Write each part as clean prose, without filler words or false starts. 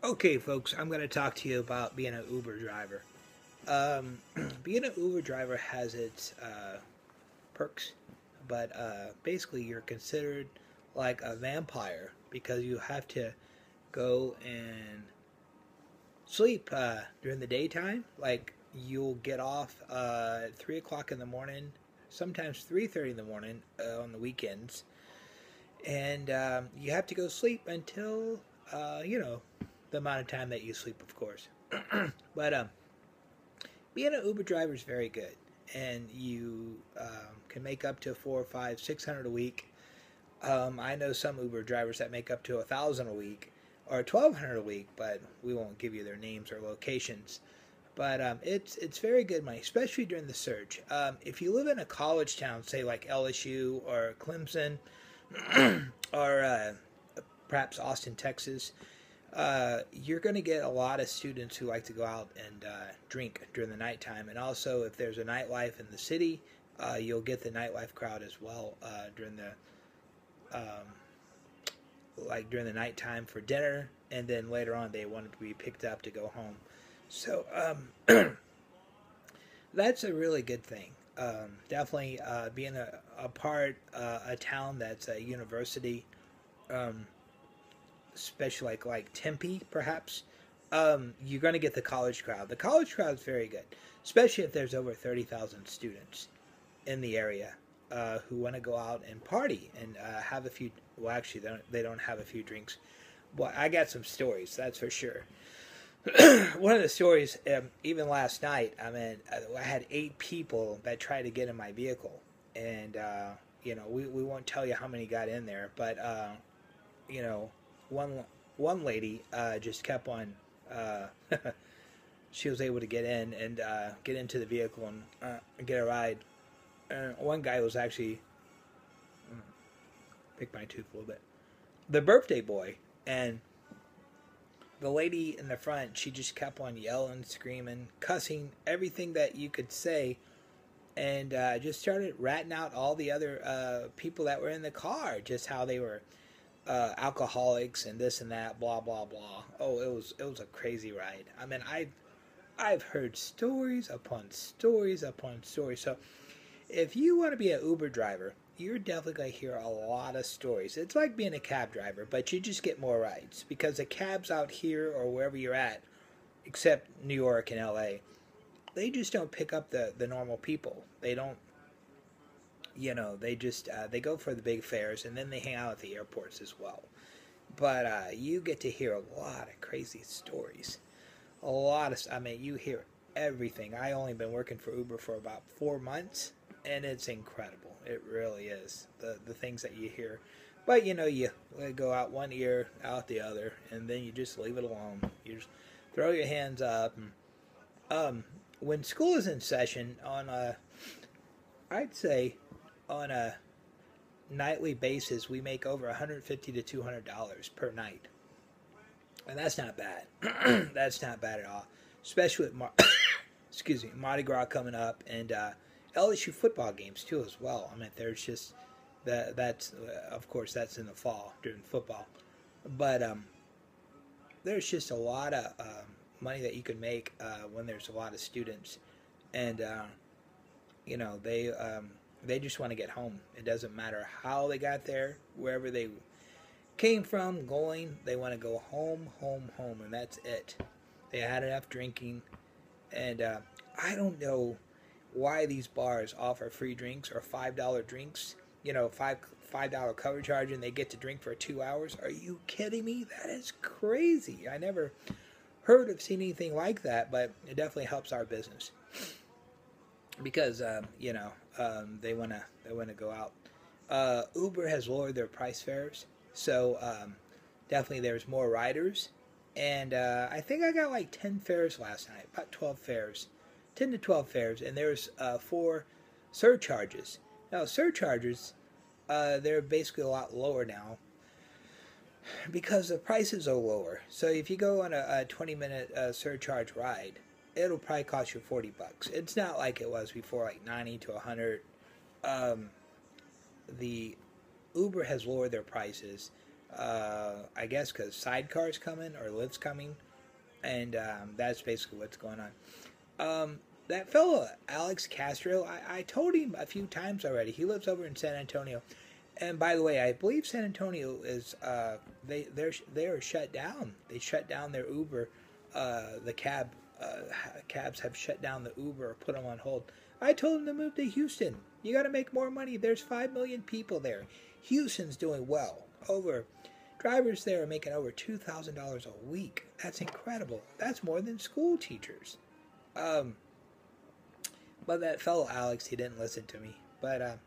Okay, folks, I'm going to talk to you about being an Uber driver. Um, Being an Uber driver has its perks, but basically, you're considered like a vampire because you have to go and sleep during the daytime. Like, you'll get off at 3 o'clock in the morning, sometimes 3:30 in the morning on the weekends, and you have to go sleep until, the amount of time that you sleep, of course. But being an Uber driver is very good, and you can make up to 4, 5, 600 a week. I know some Uber drivers that make up to 1,000 a week or 1,200 a week, but we won't give you their names or locations. But it's very good money, especially during the surge. If you live in a college town, say like LSU or Clemson, or perhaps Austin, Texas, you're going to get a lot of students who like to go out and drink during the nighttime. And also, if there's a nightlife in the city, you'll get the nightlife crowd as well during the um, during the nighttime for dinner, and then later on they want to be picked up to go home. So that's a really good thing. Definitely being a part a town that's a university. Um, Especially like Tempe, perhaps, you're going to get the college crowd. The college crowd is very good, especially if there's over 30,000 students in the area who want to go out and party and have a few. Well, actually, they don't have a few drinks. Well, I got some stories, that's for sure. One of the stories, even last night, I mean, I had 8 people that tried to get in my vehicle, and we won't tell you how many got in there, but you know, one lady just kept on. She was able to get in and get into the vehicle and get a ride. One guy was actually pick my tooth a little bit. The birthday boy, and the lady in the front, she just kept on yelling, screaming, cussing, everything that you could say, and just started ratting out all the other people that were in the car, just how they were alcoholics and this and that, blah blah blah. Oh, it was a crazy ride. I mean, I've heard stories upon stories upon stories. So if you want to be an Uber driver, you're definitely going to hear a lot of stories. It's like being a cab driver, but you just get more rides because the cabs out here or wherever you're at, except New York and LA, they just don't pick up the normal people. They don't, they just they go for the big fairs and then they hang out at the airports as well. But you get to hear a lot of crazy stories. I mean, you hear everything. I only been working for Uber for about 4 months, and it's incredible. It really is the things that you hear. But you go out one ear, out the other, and then you just leave it alone. You just throw your hands up. And, when school is in session, I'd say on a nightly basis, we make over $150 to $200 per night, and that's not bad. That's not bad at all, especially with excuse me, Mardi Gras coming up, and LSU football games too as well. I mean, there's just that's of course that's in the fall during football, but there's just a lot of money that you can make when there's a lot of students, and they just want to get home. It doesn't matter how they got there, wherever they came from, going, they want to go home, home, home, and that's it. They had enough drinking, and I don't know why these bars offer free drinks or $5 drinks. $5 cover charge, and they get to drink for 2 hours. Are you kidding me? That is crazy. I never heard of seeing anything like that, but it definitely helps our business because they wanna go out. Uber has lowered their price fares, so definitely there's more riders, and I think I got like 10 fares last night, about 12 fares, 10 to 12 fares, and there's 4 surcharges. Now surcharges, they're basically a lot lower now because the prices are lower. So if you go on a 20-minute surcharge ride, it'll probably cost you $40. It's not like it was before, like 90 to 100. The Uber has lowered their prices. I guess because Sidecar's coming or Lyft's coming, and that's basically what's going on. That fellow Alex Castro, I told him a few times already. He lives over in San Antonio, and by the way, I believe San Antonio is they are shut down. They shut down their Uber. The cabs have shut down the Uber or put them on hold. I told him to move to Houston. You got to make more money. There's 5 million people there. Houston's doing well. Drivers there are making over $2,000 a week. That's incredible. That's more than school teachers. But that fellow Alex, he didn't listen to me. But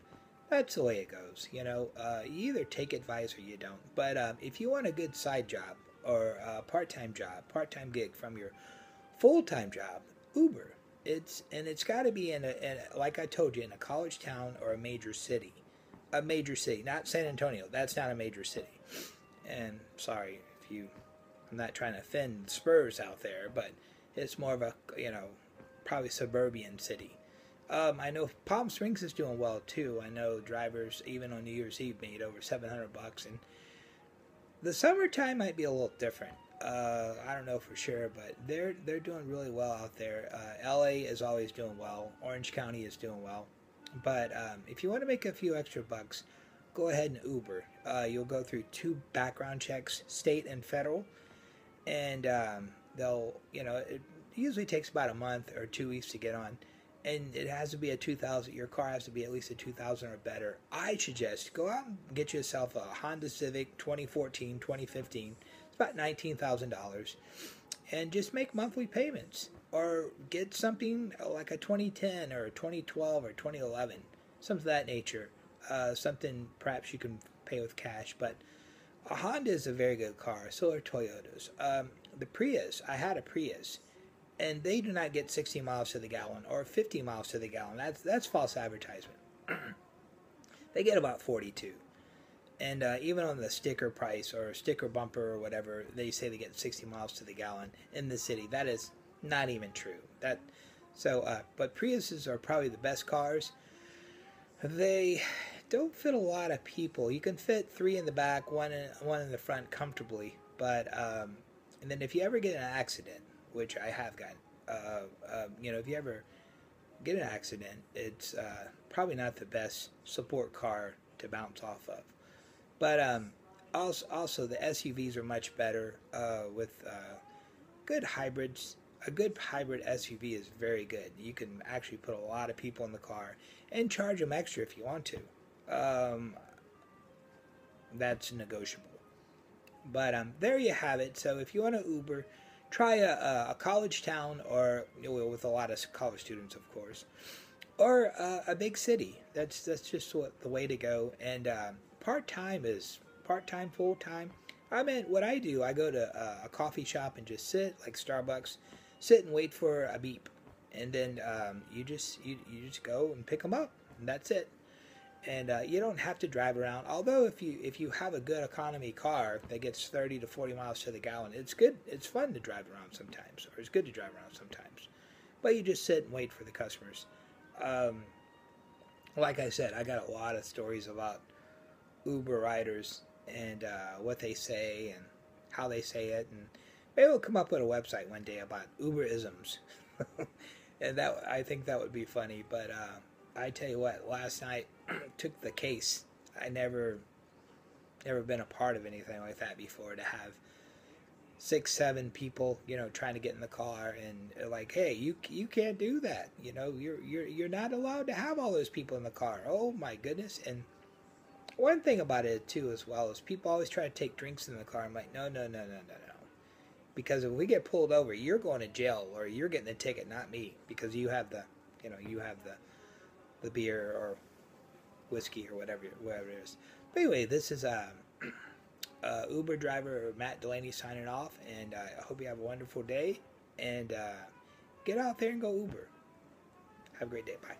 that's the way it goes. You either take advice or you don't. But if you want a good side job or a part-time gig from your full-time job, Uber. It's got to be in like I told you, in a college town or a major city. A major city, not San Antonio. That's not a major city. And sorry if I'm not trying to offend Spurs out there, but it's more of a, probably suburban city. I know Palm Springs is doing well too. I know drivers, even on New Year's Eve, made over $700, and the summertime might be a little different. I don't know for sure, but they're doing really well out there. LA is always doing well. Orange County is doing well. But if you want to make a few extra bucks, go ahead and Uber. You'll go through 2 background checks, state and federal, and it usually takes about a month or 2 weeks to get on. And it has to be your car has to be at least a 2000 or better. I suggest go out and get yourself a Honda Civic 2014, 2015. It's about $19,000. And just make monthly payments. Or get something like a 2010 or a 2012 or 2011. Something of that nature. Something perhaps you can pay with cash. But a Honda is a very good car. So are Toyotas. The Prius, I had a Prius. And they do not get 60 miles to the gallon or 50 miles to the gallon. That's false advertisement. They get about 42. And even on the sticker price or sticker bumper or whatever, they say they get 60 miles to the gallon in the city. That is not even true. But Priuses are probably the best cars. They don't fit a lot of people. You can fit 3 in the back, one in the front comfortably. But and then if you ever get in an accident, which I have gotten, if you ever get in an accident, it's probably not the best support car to bounce off of. But also the SUVs are much better with good hybrids. A good hybrid SUV is very good. You can actually put a lot of people in the car and charge them extra if you want to. That's negotiable. But there you have it. So if you want to Uber, try a college town, or with a lot of college students, of course, or a big city. That's just the way to go. And part-time is part-time, full-time. I mean, what I do, I go to a coffee shop and just sit, like Starbucks, sit and wait for a beep, and then you just go and pick them up, and that's it. And you don't have to drive around. Although if you have a good economy car that gets 30 to 40 miles to the gallon, it's good. It's fun to drive around sometimes, or it's good to drive around sometimes. But you just sit and wait for the customers. Like I said, I got a lot of stories about Uber riders and what they say and how they say it, and maybe we'll come up with a website one day about Uberisms. And I think that would be funny. But I tell you what, last night took the case. I never been a part of anything like that before, to have 6-7 people, trying to get in the car, and like, hey, you can't do that. You're not allowed to have all those people in the car. Oh my goodness. And one thing about it too, as well, is people always try to take drinks in the car. I'm like, no. Because if we get pulled over, you're going to jail, or you're getting a ticket, not me, because you have the beer or whiskey or whatever it is. But anyway, this is Uber driver Matt Delaney signing off, and I hope you have a wonderful day, and get out there and go Uber. Have a great day. Bye.